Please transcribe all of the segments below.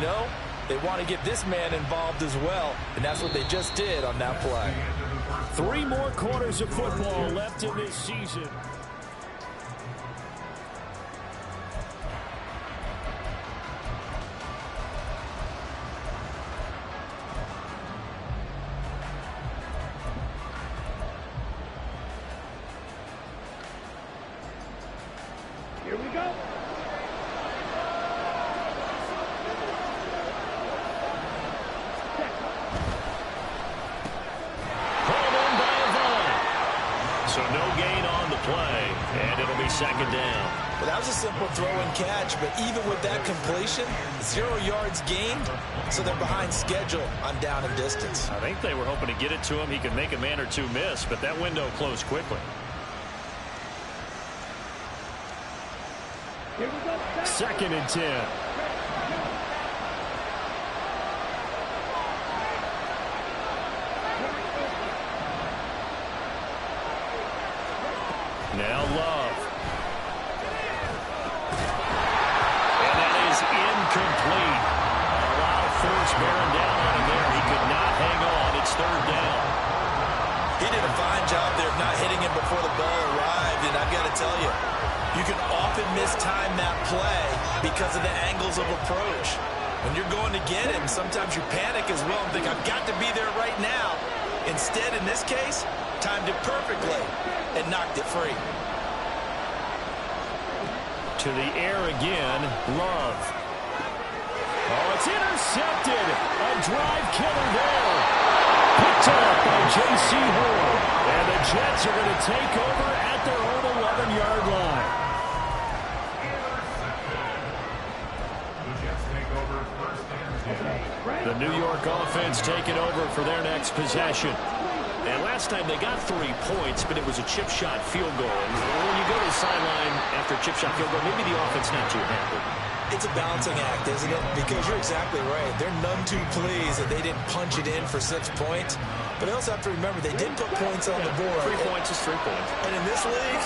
know, they want to get this man involved as well, and that's what they just did on that play. 3 more quarters of football left in this season. Here we go. So no gain on the play, and it'll be second down. Well, that was a simple throw and catch, but even with that completion, 0 yards gained, so they're behind schedule on down and distance. I think they were hoping to get it to him. He could make a man or two miss, but that window closed quickly. Here we go. Second and 10. Now Love. And that is incomplete. A lot of force bearing down on him there. He could not hang on. It's third down. He did a fine job there of not hitting him before the ball arrived, and I've got to tell you, you can often mistime that play because of the angles of approach. When you're going to get him, sometimes you panic as well and think, I've got to be there right now. Instead, in this case, timed it perfectly and knocked it free. To the air again, Love. Oh, it's intercepted. A drive killer there. Picked up by J.C. Horn. And the Jets are going to take over at their own 11-yard line. The New York offense taking over for their next possession. And last time they got 3 points, but it was a chip shot field goal. And when you go to the sideline after a chip shot field goal, maybe the offense not too happy. It's a balancing act, isn't it? Because you're exactly right. They're none too pleased that they didn't punch it in for 6 points. But I also have to remember, they did put points on the board. 3 points is 3 points. And in this league,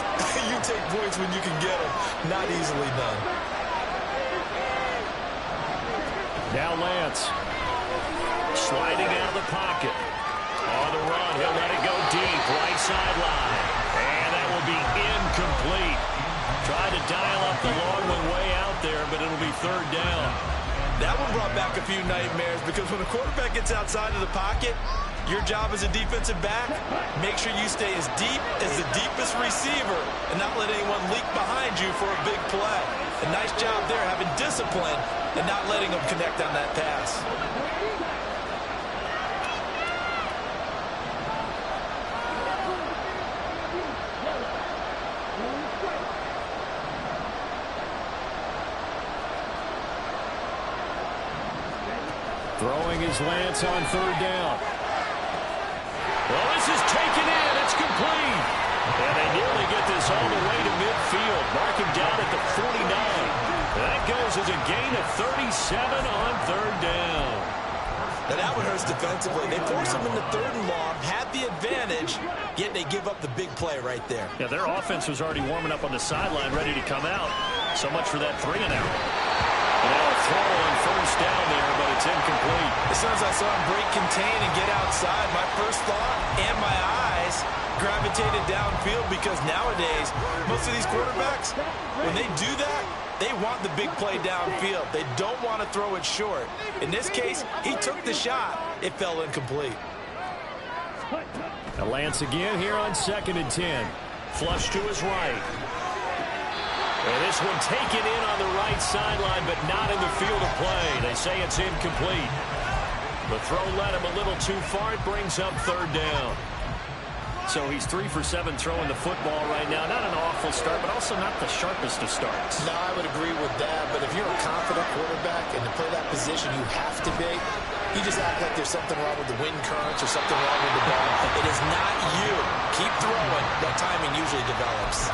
you take points when you can get them. Not easily done. Now Lance. Sliding out of the pocket. On the run, he'll let it go deep, right sideline. And that will be incomplete. Tried to dial up the long one way out there, but it'll be third down. That one brought back a few nightmares because when a quarterback gets outside of the pocket, your job as a defensive back, make sure you stay as deep as the deepest receiver and not let anyone leak behind you for a big play. A nice job there having discipline and not letting them connect on that pass. Throwing his Lance on third down. Well, this is taken in. It's complete. And they nearly get this all the way to midfield. Mark him down at the 49. That goes as a gain of 37 on third down. Now that one hurts defensively. They force him into third and long, had the advantage, yet they give up the big play right there. Yeah, their offense was already warming up on the sideline, ready to come out. So much for that 3 and out. Now a throw on first down there, but it's incomplete. As soon as I saw him break contain and get outside, my first thought and my eyes gravitated downfield because nowadays, most of these quarterbacks, when they do that, they want the big play downfield. They don't want to throw it short. In this case, he took the shot. It fell incomplete. Now Lance again here on 2nd and 10. Flush to his right. And this one taken in on the right sideline, but not in the field of play. They say it's incomplete. The throw led him a little too far. It brings up third down. So he's 3 for 7 throwing the football right now. Not an awful start, but also not the sharpest of starts. No, I would agree with that. But if you're a confident quarterback and to play that position you have to be, you just act like there's something wrong with the wind currents or something wrong with the ball. It is not you. Keep throwing. That timing usually develops.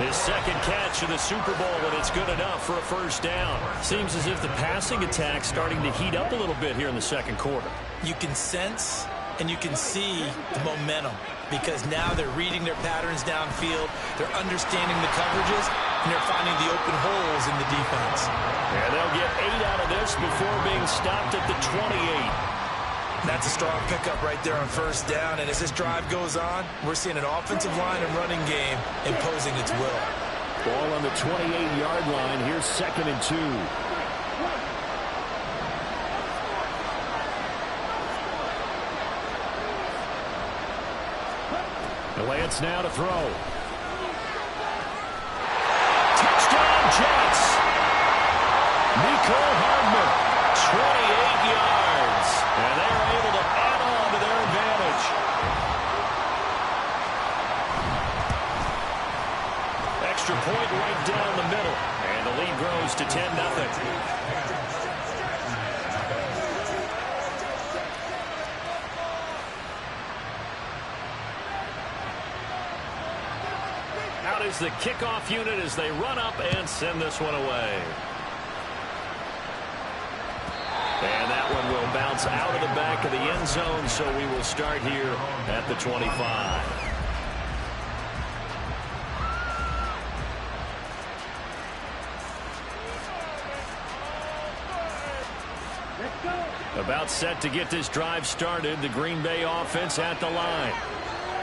His second catch of the Super Bowl, and it's good enough for a first down. Seems as if the passing attack's starting to heat up a little bit here in the second quarter. You can sense and you can see the momentum because now they're reading their patterns downfield. They're understanding the coverages, and they're finding the open holes in the defense. And they'll get 8 out of this before being stopped at the 28. That's a strong pickup right there on first down, and as this drive goes on, we're seeing an offensive line and running game imposing its will. Ball on the 28-yard line. Here's 2nd and 2. The Lance now to throw. Touchdown Jets. Nicole Hardman, 28 yards. And they're able to add on to their advantage. Extra point right down the middle. And the lead grows to 10-0. Out is the kickoff unit as they run up and send this one away. And that one will bounce out of the back of the end zone, so we will start here at the 25. About set to get this drive started. The Green Bay offense at the line.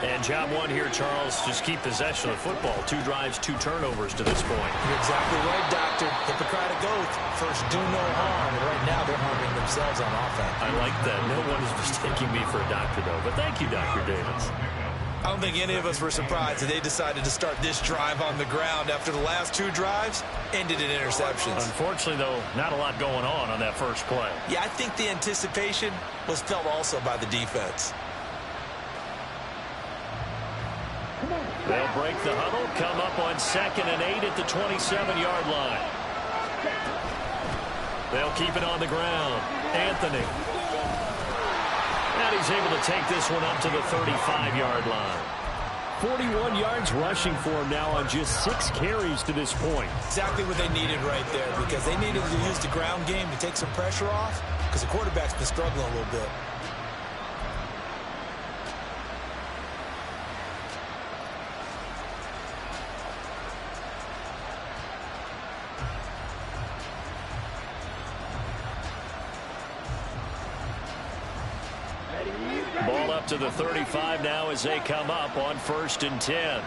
And job one here, Charles, just keep possession of the football. 2 drives, 2 turnovers to this point. You're exactly right, Doctor. Hippocratic oath. First, do no harm. And right now, they're harming themselves on offense. I like that. No one is mistaking me for a doctor, though. But thank you, Dr. Davis. I don't think any of us were surprised that they decided to start this drive on the ground after the last 2 drives ended in interceptions. Unfortunately, though, not a lot going on that first play. Yeah, I think the anticipation was felt also by the defense. They'll break the huddle, come up on 2nd and 8 at the 27-yard line. They'll keep it on the ground. Anthony. And he's able to take this one up to the 35-yard line. 41 yards rushing for him now on just 6 carries to this point. Exactly what they needed right there, because they needed to use the ground game to take some pressure off, because the quarterback's been struggling a little bit. Ball up to the 35 now as they come up on 1st and 10. And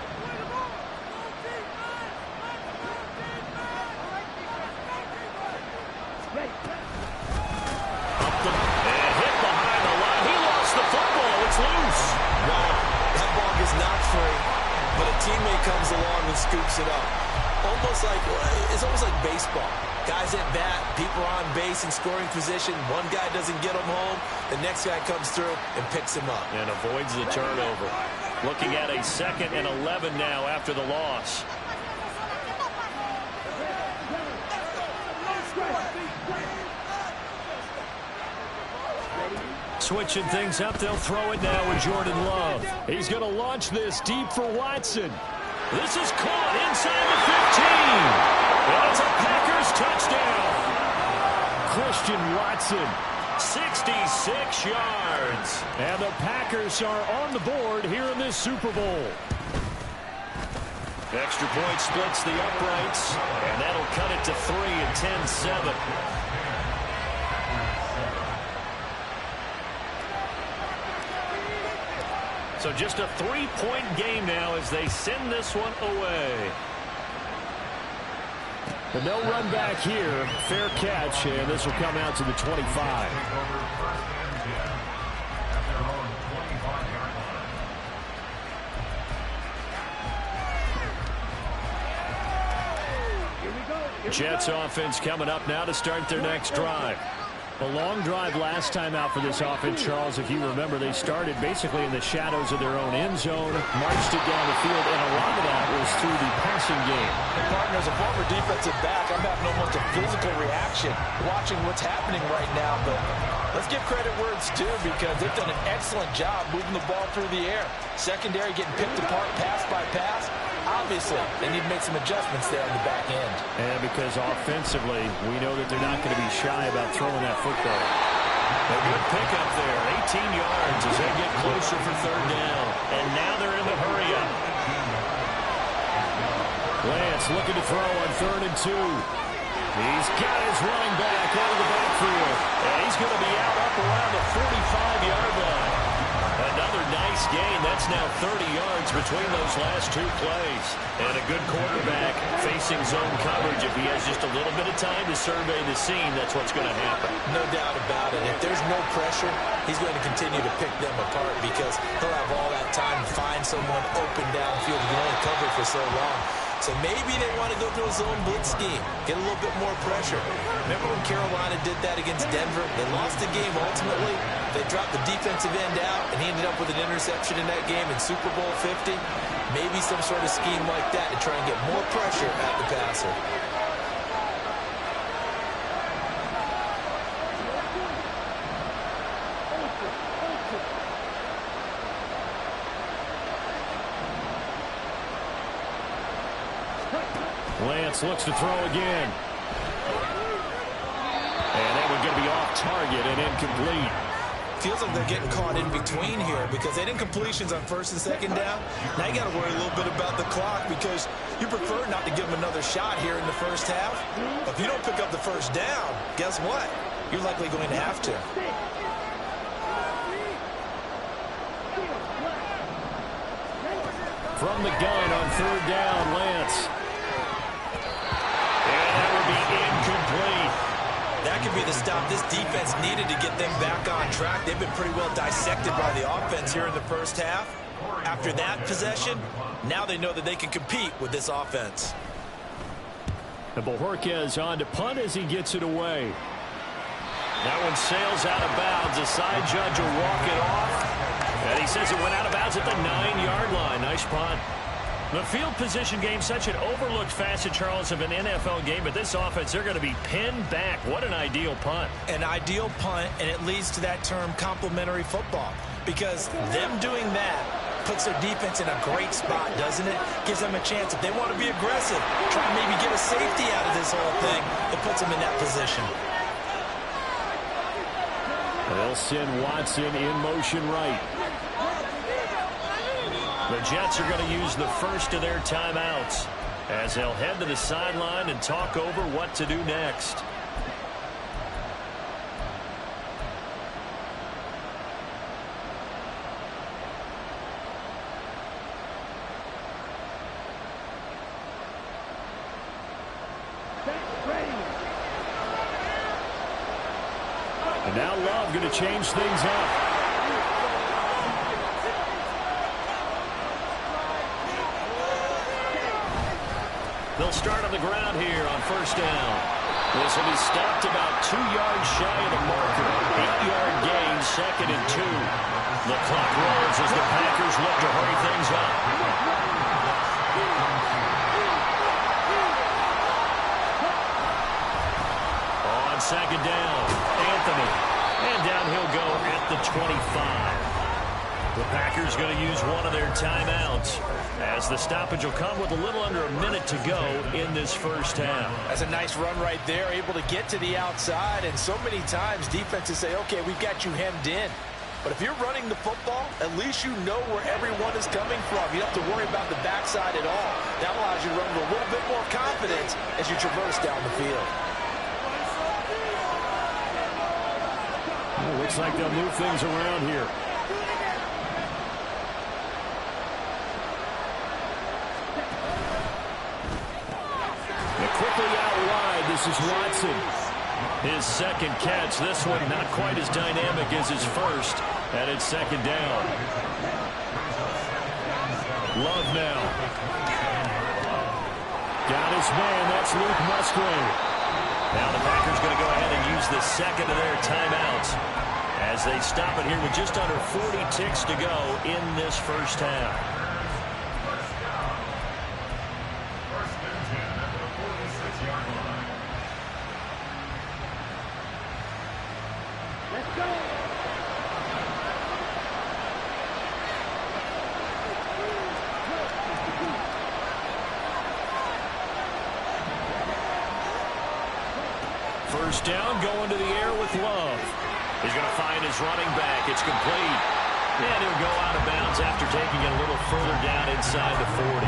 hit behind the line. He lost the football. It's loose. Wow, that ball gets knocked free, but a teammate comes along and scoops it up. It's almost like baseball. Guys at bat, people are on base in scoring position. One guy doesn't get him home. The next guy comes through and picks him up. And avoids the turnover. Looking at a 2nd and 11 now after the loss. Switching things up, they'll throw it now with Jordan Love. He's going to launch this deep for Watson. This is caught inside the 15. And it's a Packers touchdown. Christian Watson, 66 yards. And the Packers are on the board here in this Super Bowl. Extra point splits the uprights, and that'll cut it to 3 at 10-7. So just a 3-point game now as they send this one away. But no run back here. Fair catch, and this will come out to the 25. Jets offense coming up now to start their next drive. A long drive last time out for this offense, Charles. If you remember, they started basically in the shadows of their own end zone, marched it down the field, and a lot of that was through the passing game. And partner, as a former defensive back, I'm having almost a physical reaction watching what's happening right now. But let's give credit where it's due, because they've done an excellent job moving the ball through the air. Secondary getting picked apart pass by pass. Obviously, they need to make some adjustments there on the back end. And because offensively, we know that they're not going to be shy about throwing that football. A good pickup there, 18 yards as they get closer for 3rd down. And now they're in the hurry-up. Lance looking to throw on 3rd and 2. He's got his running back out of the backfield. And he's going to be out up around the 45-yard line. Another nice gain. That's now 30 yards between those last 2 plays. And a good quarterback facing zone coverage. If he has just a little bit of time to survey the scene, that's what's going to happen. No doubt about it. If there's no pressure, he's going to continue to pick them apart because he'll have all that time to find someone open downfield. He can only cover for so long. So maybe they want to go to a zone blitz scheme, get a little bit more pressure. Remember when Carolina did that against Denver? They lost the game ultimately. They dropped the defensive end out, and he ended up with an interception in that game in Super Bowl 50. Maybe some sort of scheme like that to try and get more pressure at the passer. Lance looks to throw again. And that one's going to be off target and incomplete. Feels like they're getting caught in between here because they didn't completions on 1st and 2nd down. Now you got to worry a little bit about the clock because you prefer not to give them another shot here in the first half. If you don't pick up the 1st down, guess what? You're likely going to have to. From the gun on 3rd down, Lance. And that would be incomplete. That could be the stop this defense needed to get them back on track. They've been pretty well dissected by the offense here in the first half. After that possession, now they know that they can compete with this offense. And Bojorquez on to punt as he gets it away. That one sails out of bounds. The side judge will walk it off. And he says it went out of bounds at the 9-yard line. Nice punt. The field position game, such an overlooked facet, Charles, of an NFL game. But this offense, they're going to be pinned back. What an ideal punt. An ideal punt, and it leads to that term complementary football. Because them doing that puts their defense in a great spot, doesn't it? Gives them a chance. If they want to be aggressive, try and maybe get a safety out of this whole thing, it puts them in that position. They'll send Watson in motion right. The Jets are going to use the first of their timeouts as they'll head to the sideline and talk over what to do next. And now Love going to change things up. They'll start on the ground here on 1st down. This will be stopped about 2 yards shy of the marker. 8-yard gain, 2nd and 2. The clock rolls as the Packers look to hurry things up. On 2nd down, Anthony. And down he'll go at the 25. The Packers going to use one of their timeouts as the stoppage will come with a little under a minute to go in this first half. That's a nice run right there, able to get to the outside. And so many times defenses say, okay, we've got you hemmed in. But if you're running the football, at least you know where everyone is coming from. You don't have to worry about the backside at all. That allows you to run with a little bit more confidence as you traverse down the field. Well, looks like they'll move things around here. Quickly out wide, this is Watson. His 2nd catch, this one not quite as dynamic as his first, and it's 2nd down. Love now. Got his man, that's Luke Musgrave. Now the Packers going to go ahead and use the 2nd of their timeouts as they stop it here with just under 40 ticks to go in this first half. First down, going to the air with Love. He's going to find his running back. It's complete. And he'll go out of bounds after taking it a little further down inside the 40.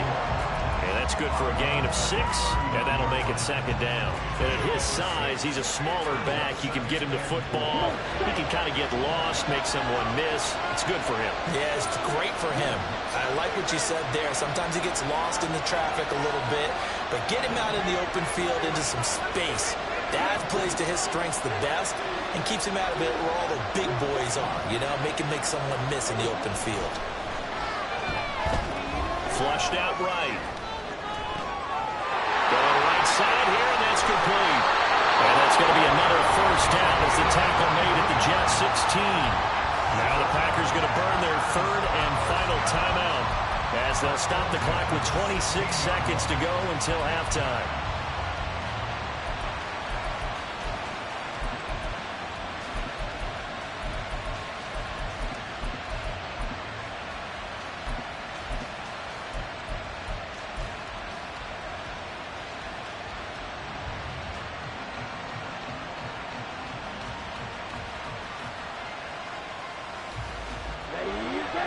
And That's good for a gain of 6, and that'll make it second down. And at his size, he's a smaller back. You can get him to football. He can kind of get lost, make someone miss. It's good for him. Yeah, it's great for him. I like what you said there. Sometimes he gets lost in the traffic a little bit, but get him out in the open field into some space. That plays to his strengths the best and keeps him out of it where all the big boys are, you know, make someone miss in the open field. Flushed out right. Going right side here, and that's complete. And that's going to be another first down as the tackle made at the Jets 16. Now the Packers going to burn their third and final timeout as they'll stop the clock with 26 seconds to go until halftime.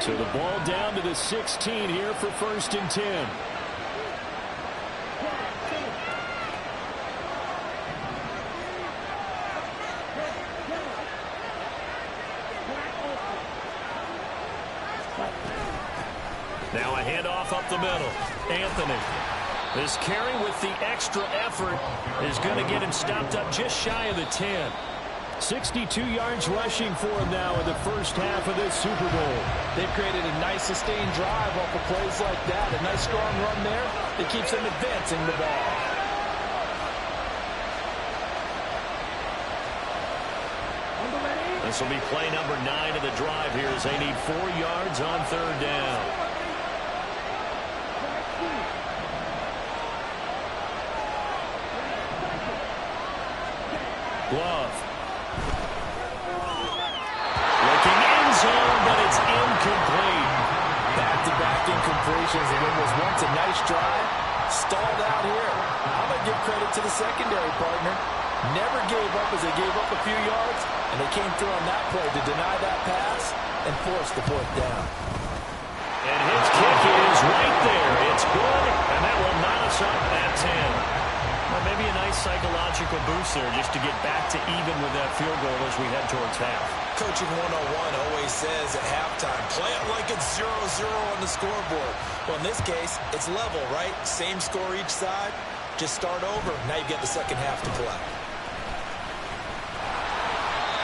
So the ball down to the 16 here for 1st and 10. Now a handoff up the middle. Anthony. This carry with the extra effort is going to get him stopped up just shy of the 10. 62 yards rushing for him now in the first half of this Super Bowl. They've created a nice sustained drive off of plays like that. A nice strong run there that keeps them advancing the ball. This will be play number 9 of the drive here as they need 4 yards on 3rd down. Glove. Zone, but it's incomplete. Back-to-back incompletions, and it was once a nice drive. Stalled out here. I'm going to give credit to the secondary partner. Never gave up as they gave up a few yards, and they came through on that play to deny that pass and force the 4th down. And his kick is right there. It's good, and that will knot us up at 10. Well, maybe a nice psychological boost there just to get back to even with that field goal as we head towards half. Coaching 101 always says at halftime, play it like it's 0-0 on the scoreboard. Well, in this case, it's level, right? Same score each side. Just start over. Now you get the second half to play.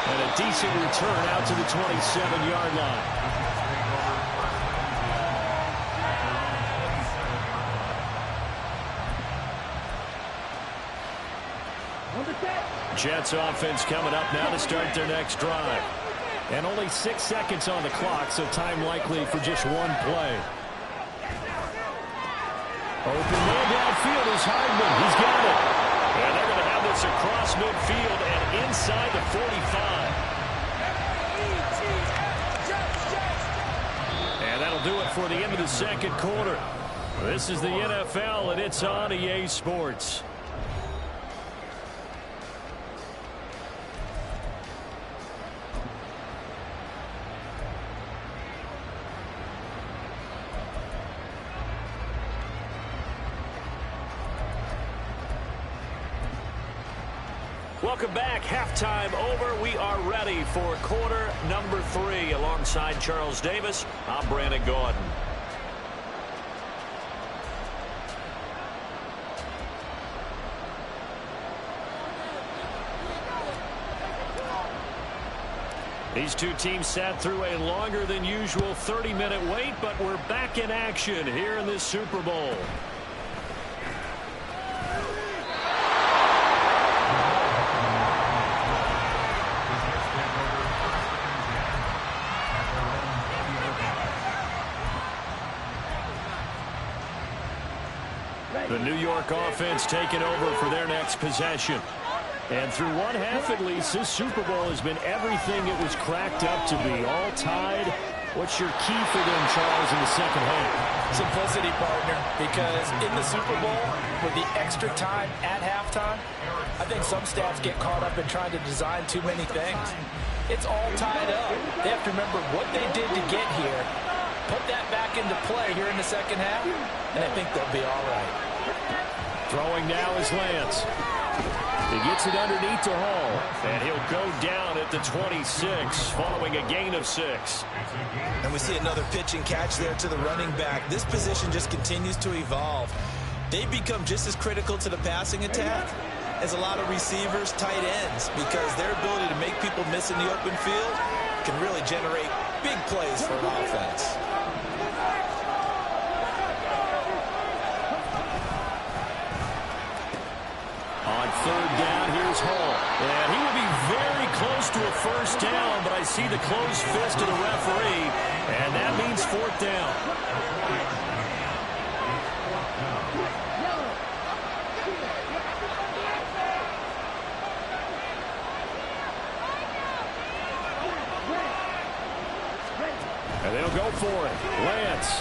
And a decent return out to the 27-yard line. Jets offense coming up now to start their next drive. And only 6 seconds on the clock, so time likely for just one play. Open man downfield is Hardman. He's got it. And they're going to have this across midfield and inside the 45. And that'll do it for the end of the second quarter. This is the NFL, and it's on EA Sports. Welcome back. Halftime over. We are ready for quarter number 3. Alongside Charles Davis, I'm Brandon Gordon. These two teams sat through a longer than usual 30-minute wait, but we're back in action here in this Super Bowl. The New York offense taking over for their next possession. And through one half at least, this Super Bowl has been everything it was cracked up to be. All tied. What's your key for them, Charles, in the second half? Simplicity, partner, because in the Super Bowl, with the extra time at halftime, I think some staffs get caught up in trying to design too many things. It's all tied up. They have to remember what they did to get here put that back into play here in the second half, and I think they'll be all right. Throwing now is Lance. He gets it underneath to Hall, and he'll go down at the 26 following a gain of 6. And we see another pitch and catch there to the running back. This position just continues to evolve. They become just as critical to the passing attack as a lot of receivers, tight ends, because their ability to make people miss in the open field can really generate big plays for an offense. On third down, here's Hall. And he will be very close to a first down, but I see the closed fist of the referee, and that means fourth down. And they'll go for it. Lance.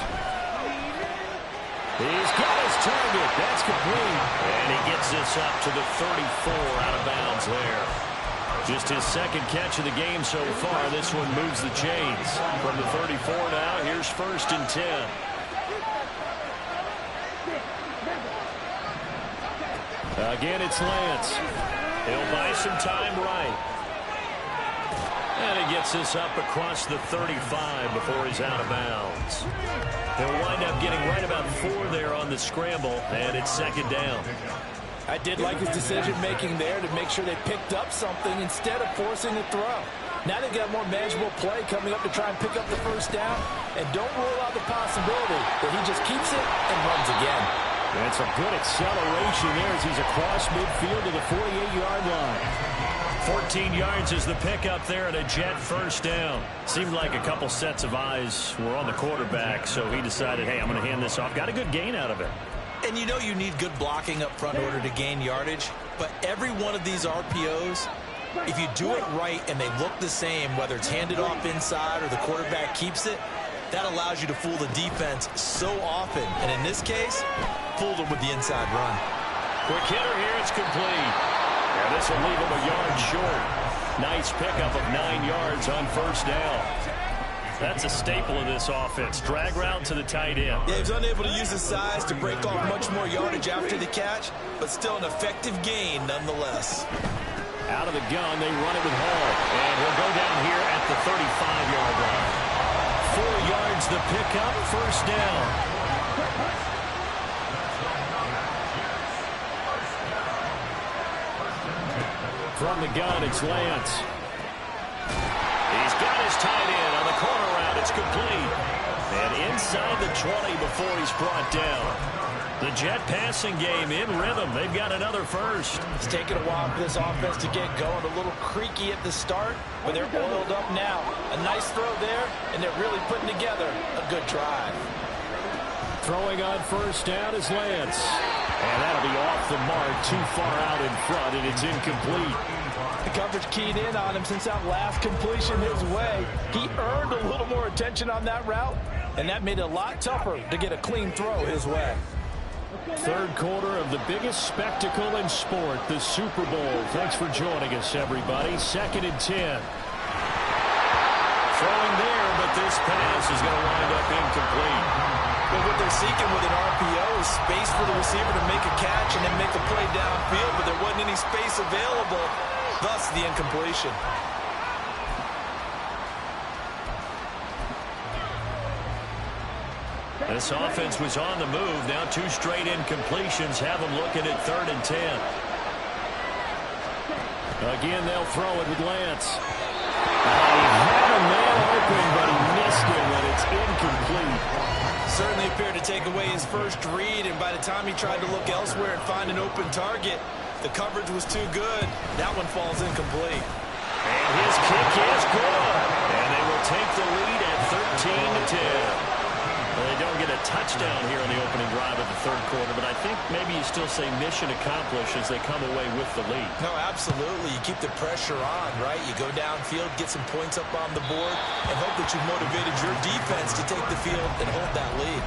He's got his target. That's complete. And he gets this up to the 34 out of bounds there. Just his second catch of the game so far. This one moves the chains. From the 34 now, here's first and 10. Again, it's Lance. He'll buy some time right. And he gets this up across the 35 before he's out of bounds. He'll wind up getting right about 4 there on the scramble, and it's second down. I did like his decision-making there to make sure they picked up something instead of forcing a throw. Now they've got more manageable play coming up to try and pick up the first down, and don't rule out the possibility that he just keeps it and runs again. That's a good acceleration there as he's across midfield to the 48-yard line. 14 yards is the pickup there and a Jet first down. Seemed like a couple sets of eyes were on the quarterback, so he decided, hey, I'm going to hand this off. Got a good gain out of it. And you know you need good blocking up front in order to gain yardage, but every one of these RPOs, if you do it right and they look the same, whether it's handed off inside or the quarterback keeps it, that allows you to fool the defense so often. And in this case, fooled them with the inside run. Quick hitter here, it's complete. And this will leave him a yard short. Nice pickup of 9 yards on first down. That's a staple of this offense. Drag route to the tight end. Yeah, he was unable to use his size to break off much more yardage after the catch, but still an effective gain nonetheless. Out of the gun, they run it with Hall. And he'll go down here at the 35-yard line. 4 yards the pickup, first down. From the gun, it's Lance. He's got his tight end on the corner route. It's complete. And inside the 20 before he's brought down. The Jet passing game in rhythm. They've got another first. It's taken a while for this offense to get going. A little creaky at the start, but they're oiled up now. A nice throw there, and they're really putting together a good drive. Throwing on first down is Lance. And that'll be off the mark, too far out in front, and it's incomplete. The coverage keyed in on him since that last completion his way. He earned a little more attention on that route, and that made it a lot tougher to get a clean throw his way. Third quarter of the biggest spectacle in sport, the Super Bowl. Thanks for joining us, everybody. Second and 10. Throwing there, but this pass is going to wind up incomplete. But what they're seeking with an RPO is space for the receiver to make a catch and then make a play downfield, but there wasn't any space available, thus the incompletion. This offense was on the move. Now 2 straight incompletions have them looking at third and 10. Again, they'll throw it with Lance. He had a man open, but he missed him, and it's incomplete. Certainly appeared to take away his first read, and by the time he tried to look elsewhere and find an open target, the coverage was too good. That one falls incomplete. And his kick is good. And they will take the lead at 13-10. Well, they don't get a touchdown here on the opening drive of the third quarter, but I think maybe you still say mission accomplished as they come away with the lead. No, absolutely. You keep the pressure on, right? You go downfield, get some points up on the board, and hope that you've motivated your defense to take the field and hold that lead.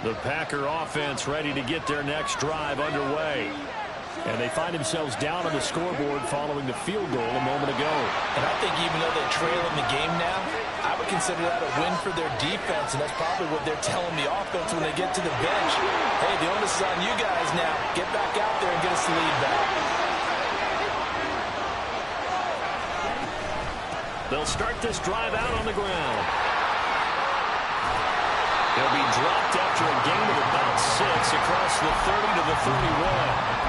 The Packer offense ready to get their next drive underway. And they find themselves down on the scoreboard following the field goal a moment ago. And I think even though they're trailing the game now, I would consider that a win for their defense, and that's probably what they're telling the offense when they get to the bench. Hey, the onus is on you guys now. Get back out there and get us the lead back. They'll start this drive out on the ground. He'll be dropped after a gain of about 6 across the 30 to the 31.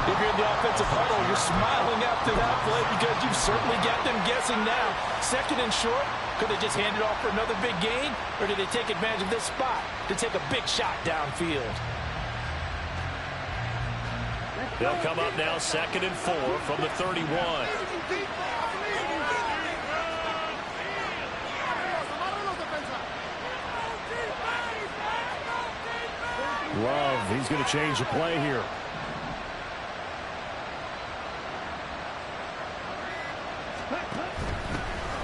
If you're in the offensive huddle, you're smiling after that play because you've certainly got them guessing now. Second and short, could they just hand it off for another big gain? Or did they take advantage of this spot to take a big shot downfield? They'll come up now 2nd and 4 from the 31. Love, he's going to change the play here.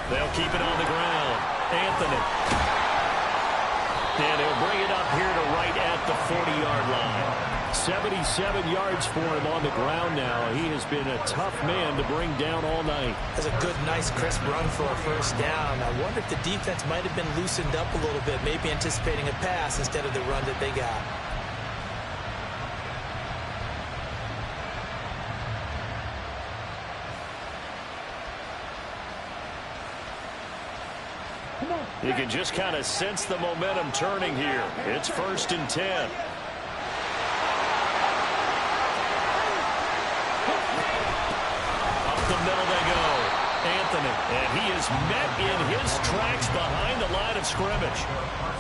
They'll keep it on the ground. Anthony. And he'll bring it up here to right at the 40-yard line. 77 yards for him on the ground now. He has been a tough man to bring down all night. That's a good, nice, crisp run for a first down. I wonder if the defense might have been loosened up a little bit, maybe anticipating a pass instead of the run that they got. You can just kind of sense the momentum turning here. It's 1st and 10. Up the middle they go. Anthony. And he is met in his tracks behind the line of scrimmage.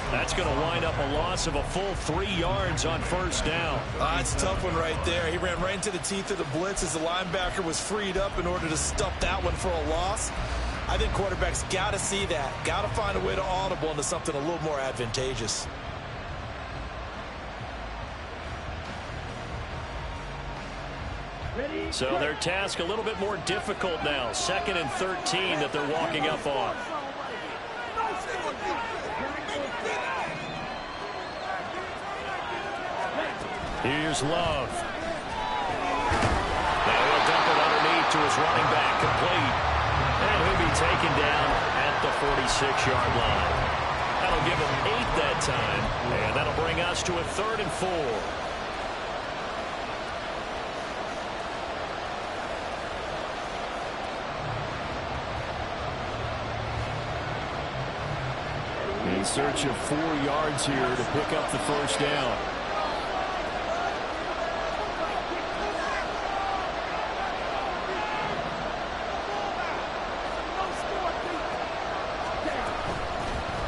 That's going to wind up a loss of a full 3 yards on 1st down. It's a tough one right there. He ran right into the teeth of the blitz as the linebacker was freed up in order to stuff that one for a loss. I think quarterbacks got to see that. Got to find a way to audible into something a little more advantageous. So their task a little bit more difficult now. 2nd and 13 that they're walking up on. Here's Love. Now he'll dump it underneath to his running back, complete. And he'll be taken down at the 46-yard line. That'll give him 8 that time, and that'll bring us to a 3rd and 4. In search of 4 yards here to pick up the 1st down.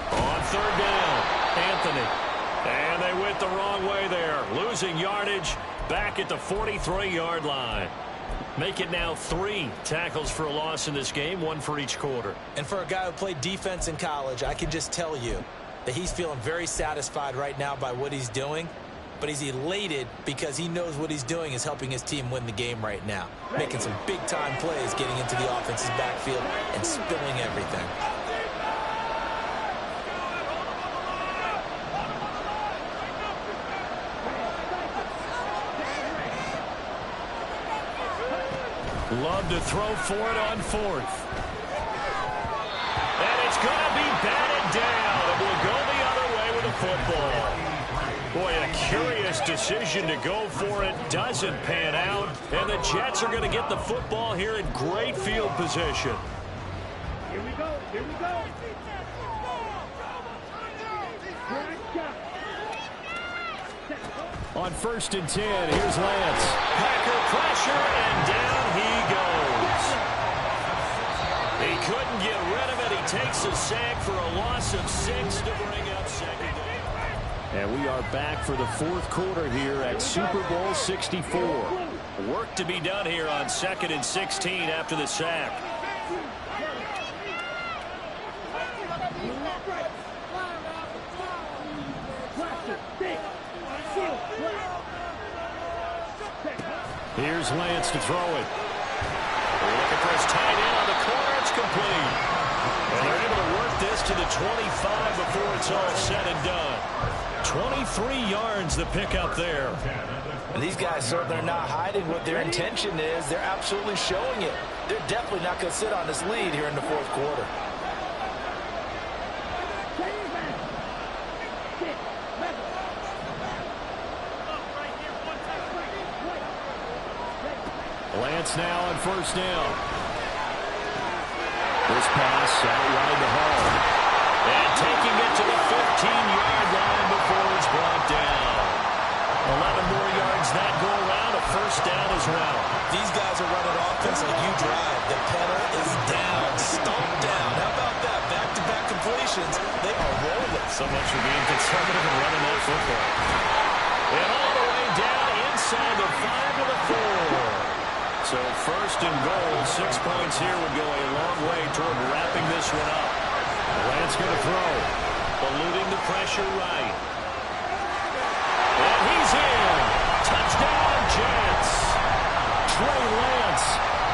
On 3rd down, Anthony. And they went the wrong way there. Losing yardage back at the 43-yard line. Make it now 3 tackles for a loss in this game, 1 for each quarter. And for a guy who played defense in college, I can just tell you that he's feeling very satisfied right now by what he's doing. But he's elated because he knows what he's doing is helping his team win the game right now. Making some big-time plays, getting into the offense's backfield and spilling everything. Love to throw for it on 4th. And it's going to be batted down. It will go the other way with the football. Boy, a curious decision to go for it. Doesn't pan out. And the Jets are going to get the football here in great field position. Here we go. Here we go. On 1st and 10, here's Lance. Packer pressure, and down he goes. He couldn't get rid of it. He takes a sack for a loss of 6 to bring up 2nd down. And we are back for the 4th quarter here at Super Bowl 64. Work to be done here on 2nd and 16 after the sack. Here's Lance to throw it. Looking for his tight end on the corner. It's complete. And they're able to work this to the 25 before it's all said and done. 23 yards the pick up there. And these guys certainly are not hiding what their intention is. They're absolutely showing it. They're definitely not going to sit on this lead here in the fourth quarter. Lance now on first down. This pass out wide to Hall. And taking it to the 15-yard line before it's brought down. 11 more yards that go around, a first down as well. These guys are running offense like you drive. The pedal is down, stomped down. How about that? Back-to-back completions. They are rolling. So much for being conservative and running that football. And all the way down inside the 5 to the 4. So first and goal, 6 points here would go a long way toward wrapping this one up. Lance going to throw. Eluding the pressure right. And he's in. Touchdown, Jets. Trey Lance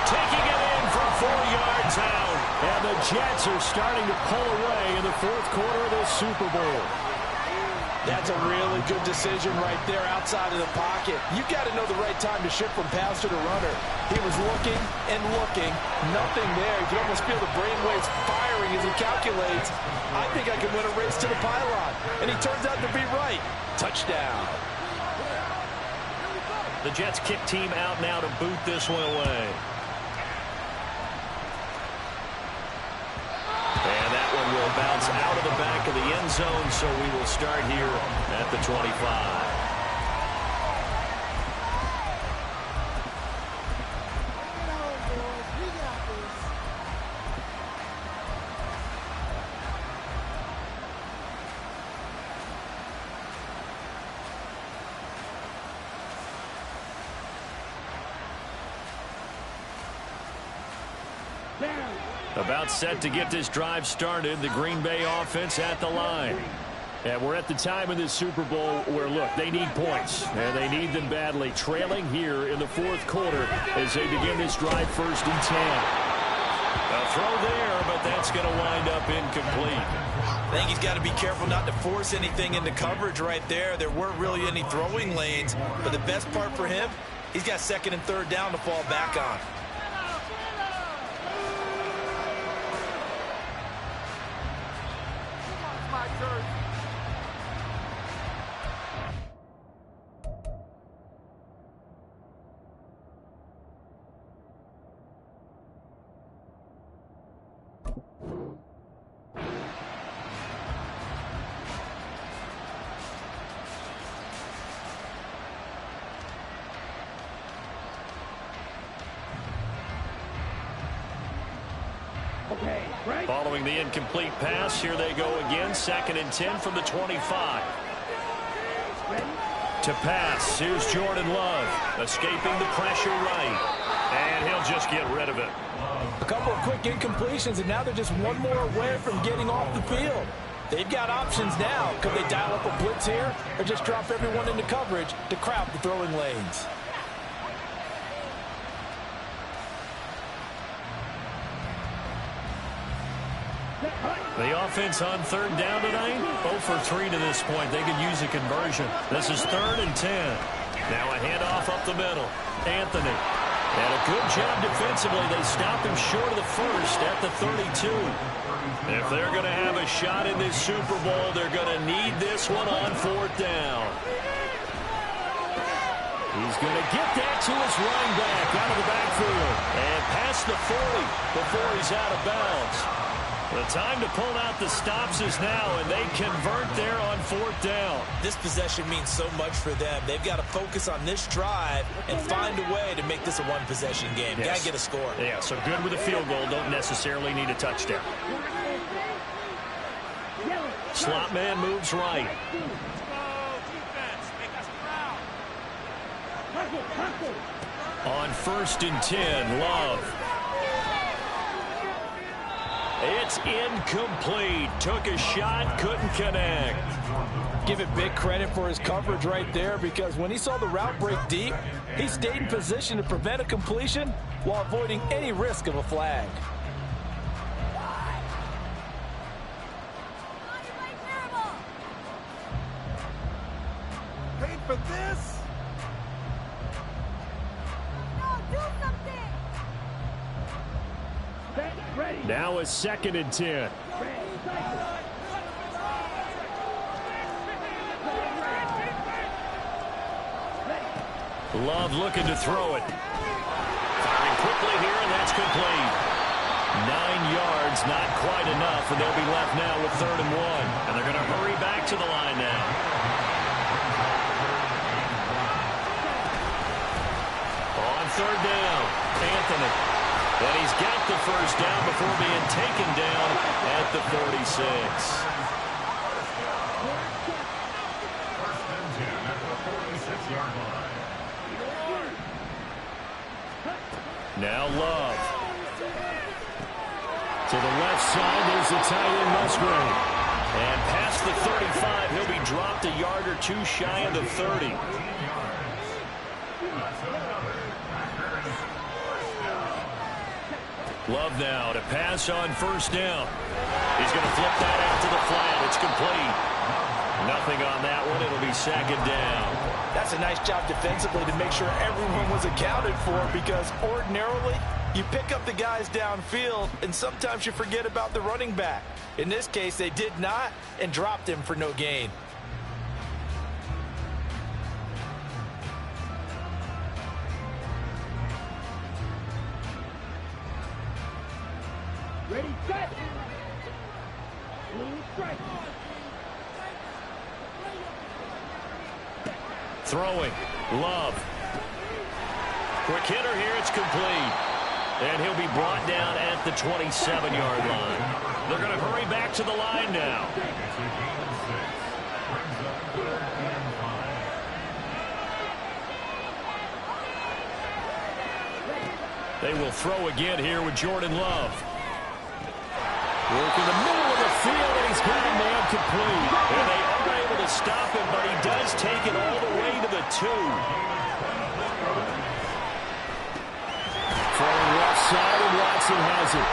taking it in from 4 yards out. And the Jets are starting to pull away in the fourth quarter of this Super Bowl. That's a really good decision right there outside of the pocket. You've got to know the right time to shift from passer to runner. He was looking and looking. Nothing there. You can almost feel the brainwaves firing as he calculates. I think I can win a race to the pylon. And he turns out to be right. Touchdown. The Jets kick team out now to boot this one away. And that one will bounce out of the back of the end zone, so we will start here at the 25. About set to get this drive started. The Green Bay offense at the line. And we're at the time in this Super Bowl where, look, they need points. And they need them badly. Trailing here in the fourth quarter as they begin this drive first and 10. A throw there, but that's going to wind up incomplete. I think he's got to be careful not to force anything into coverage right there. There weren't really any throwing lanes. But the best part for him, he's got second and third down to fall back on. Following the incomplete pass, here they go again. Second and 10 from the 25. To pass, here's Jordan Love. Escaping the pressure right. And he'll just get rid of it. A couple of quick incompletions, and now they're just one more away from getting off the field. They've got options now. Could they dial up a blitz here or just drop everyone into coverage to crowd the throwing lanes? The offense on third down tonight, 0 for 3 to this point. They could use a conversion. This is third and 10. Now a handoff up the middle. Anthony. And a good job defensively. They stopped him short of the first at the 32. If they're going to have a shot in this Super Bowl, they're going to need this one on fourth down. He's going to get that to his running back out of the backfield. And past the 40 before he's out of bounds. The time to pull out the stops is now, and they convert there on fourth down. This possession means so much for them. They've got to focus on this drive and find a way to make this a one-possession game. Yes. Got to get a score. Yeah, so good with a field goal. Don't necessarily need a touchdown. Slot man moves right. On first and 10, Love. It's incomplete. Took a shot, couldn't connect. Give it big credit for his coverage right there, because when he saw the route break deep, he stayed in position to prevent a completion while avoiding any risk of a flag. for this? Do something. Ready. Now a 2nd and 10. Love looking to throw it. Firing quickly here, and that's complete. 9 yards, not quite enough, and they'll be left now with 3rd and 1. And they're going to hurry back to the line now. On 3rd down, Anthony. And he's got the 1st down before being taken down at the 46. Now Love. To the left side, there's the tight end Musgrave. And past the 35, he'll be dropped a yard or two shy of the 30. Love now to pass on 1st down. He's going to flip that out to the flat. It's complete. Nothing on that one. It'll be 2nd down. That's a nice job defensively to make sure everyone was accounted for, because ordinarily you pick up the guys downfield and sometimes you forget about the running back. In this case, they did not and dropped him for no gain. Ready, set. Strike. Throwing. Love. Quick hitter here. It's complete. And he'll be brought down at the 27-yard line. They're going to hurry back to the line now. They will throw again here with Jordan Love. Work in the middle of the field, and he's got a man complete. And they are able to stop him, but he does take it all the way to the 2. Throwing left side, and Watson has it.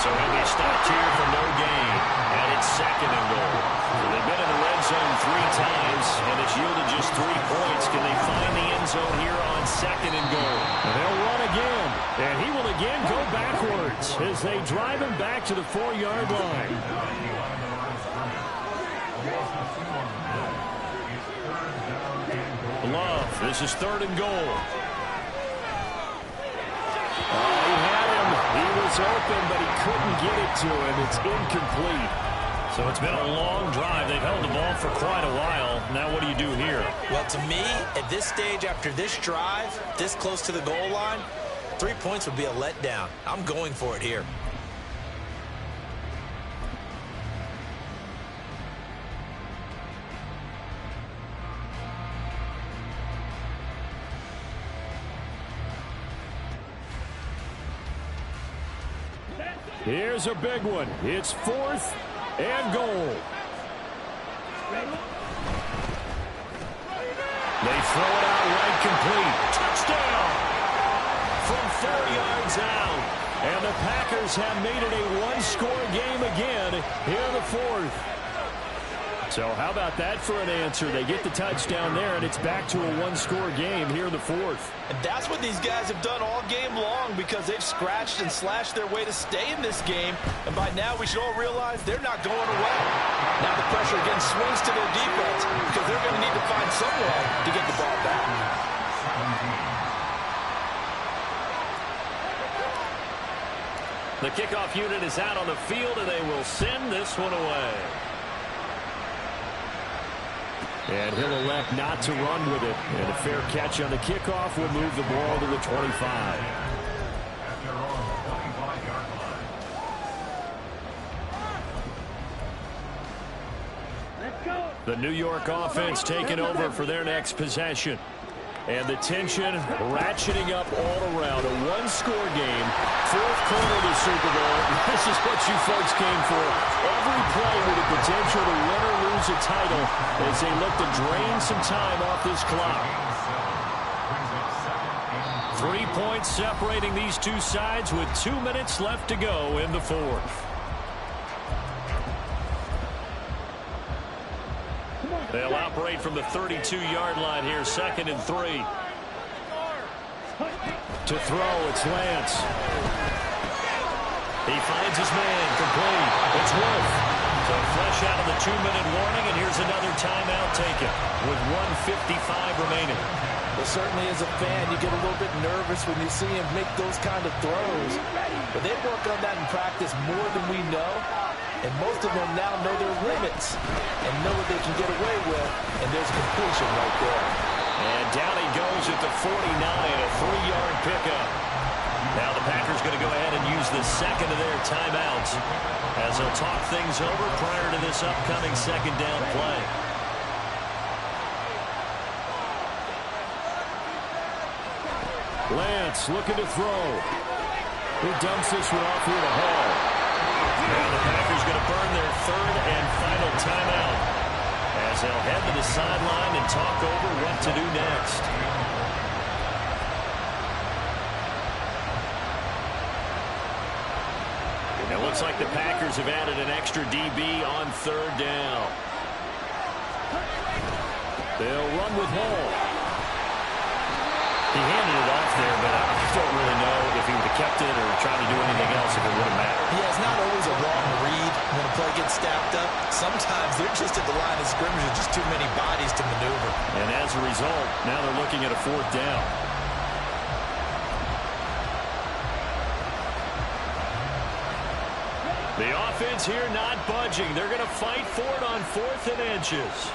So he'll be stopped here for no gain. And it's 2nd and goal. So they've been in the red zone 3 times, and it's yielded just 3 points. Can they find the end zone here on 2nd and goal? And they'll run again. And he will again go backwards as they drive him back to the 4-yard line. Love, this is 3rd and goal. Oh, he had him. He was open, but he couldn't get it to him. It's incomplete. So it's been a long drive. They've held the ball for quite a while. Now what do you do here? Well, to me, at this stage, after this drive, this close to the goal line, 3 points would be a letdown. I'm going for it here. Here's a big one. It's 4th and goal. They throw it out right complete. Touchdown from 4 yards out. And the Packers have made it a 1-score game again here in the 4th. So how about that for an answer? They get the touchdown there, and it's back to a 1-score game here in the 4th. And that's what these guys have done all game long, because they've scratched and slashed their way to stay in this game. And by now, we should all realize they're not going away. Now the pressure again swings to their defense, because they're going to need to find some way to get the ball back. The kickoff unit is out on the field, and they will send this one away. And he'll elect not to run with it. And a fair catch on the kickoff will move the ball to the 25. Let's go. The New York offense taking over for their next possession. And the tension ratcheting up all around. A 1-score game. 4th quarter of the Super Bowl. This is what you folks came for. Every play with the potential to win or lose a title as they look to drain some time off this clock. 3 points separating these two sides with 2 minutes left to go in the 4th. Come on. They'll operate from the 32-yard line here, 2nd and 3. To throw, it's Lance. He finds his man, complete. It's Wolf. So fresh out of the 2-minute warning, and here's another timeout taken with 1:55 remaining. Well, certainly as a fan, you get a little bit nervous when you see him make those kind of throws. But they work on that in practice more than we know. And most of them now know their limits and know what they can get away with. And there's completion right there. And down he goes at the 49, a 3-yard pickup. Now the Packers going to go ahead and use the second of their timeouts as they'll talk things over prior to this upcoming 2nd down play. Lance looking to throw. He dumps this one off here to Hall. Now the Packers going to burn their 3rd and final timeout as they'll head to the sideline and talk over what to do next. It looks like the Packers have added an extra DB on 3rd down. They'll run with Hall. He handed it off there, but I don't really know if he would have kept it or tried to do anything else if it would have mattered. Yeah, it's not always a wrong read when a play gets stacked up. Sometimes they're just at the line of scrimmage with just too many bodies to maneuver. And as a result, now they're looking at a 4th down. The offense here not budging. They're going to fight for it on 4th and inches.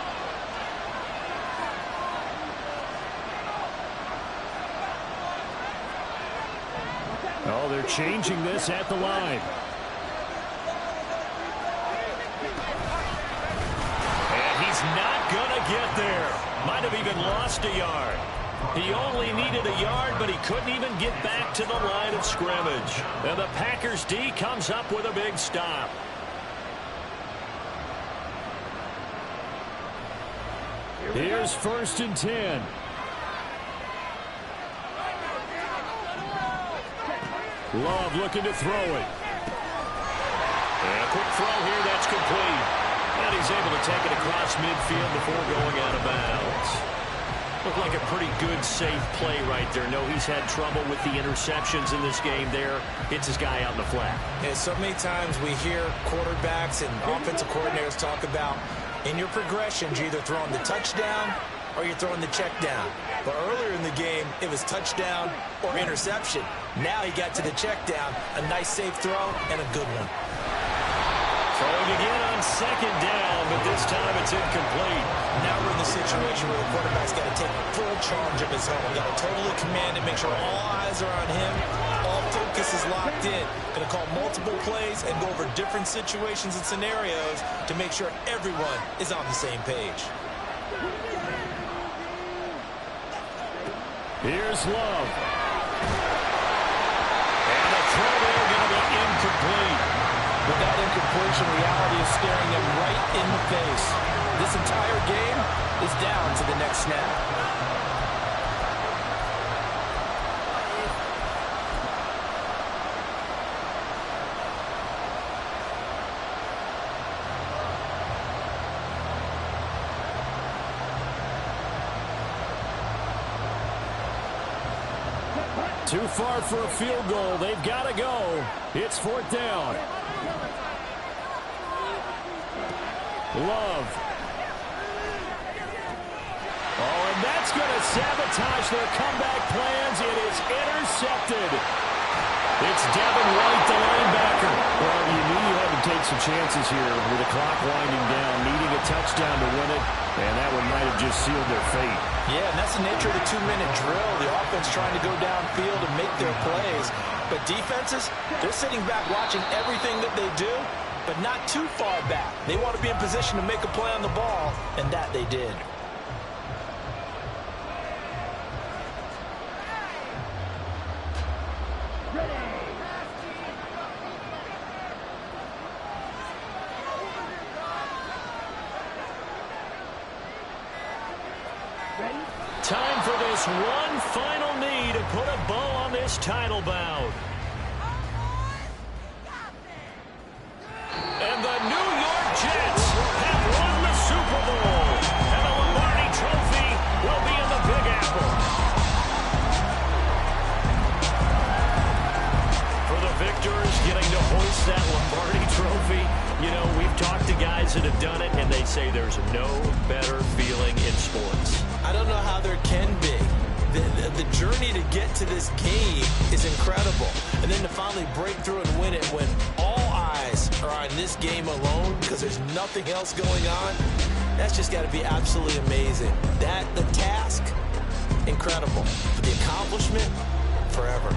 Oh, they're changing this at the line. And he's not going to get there. Might have even lost a yard. He only needed a yard, but he couldn't even get back to the line of scrimmage. And the Packers D comes up with a big stop. Here's 1st and 10. Love looking to throw it. And a quick throw here, that's complete. And he's able to take it across midfield before going out of bounds. Looked like a pretty good, safe play right there. No, he's had trouble with the interceptions in this game there. Hits his guy out in the flat. And so many times we hear quarterbacks and offensive coordinators talk about in your progressions, you're either throwing the touchdown or you're throwing the check down. But earlier in the game, it was touchdown or interception. Now he got to the check down, a nice safe throw and a good one. Throwing again on 2nd down, but this time it's incomplete. Now we're in the situation where the quarterback's got to take full charge of his own. Got to totally command it, make sure all eyes are on him. All focus is locked in. Going to call multiple plays and go over different situations and scenarios to make sure everyone is on the same page. Here's Love. And the throw there going to be incomplete. With that incompletion, reality is staring him right in the face. This entire game is down to the next snap. Too far for a field goal. They've got to go. It's 4th down. Love. Oh, and that's going to sabotage their comeback plans. It is intercepted. It's Devin White, the linebacker. Well, you knew you had to take some chances here with the clock winding down, needing a touchdown to win it, and that one might have just sealed their fate. Yeah, and that's the nature of the 2-minute drill. The offense trying to go downfield and make their plays. But defenses, they're sitting back watching everything that they do, but not too far back. They want to be in position to make a play on the ball, and that they did. Time for this one final knee to put a bow on this title bout. And the New York Jets have won the Super Bowl Warriors getting to hoist that Lombardi trophy. You know, we've talked to guys that have done it, and they say there's no better feeling in sports. I don't know how there can be. The journey to get to this game is incredible. And then to finally break through and win it when all eyes are on this game alone because there's nothing else going on, that's just got to be absolutely amazing. The task, incredible. But the accomplishment, forever.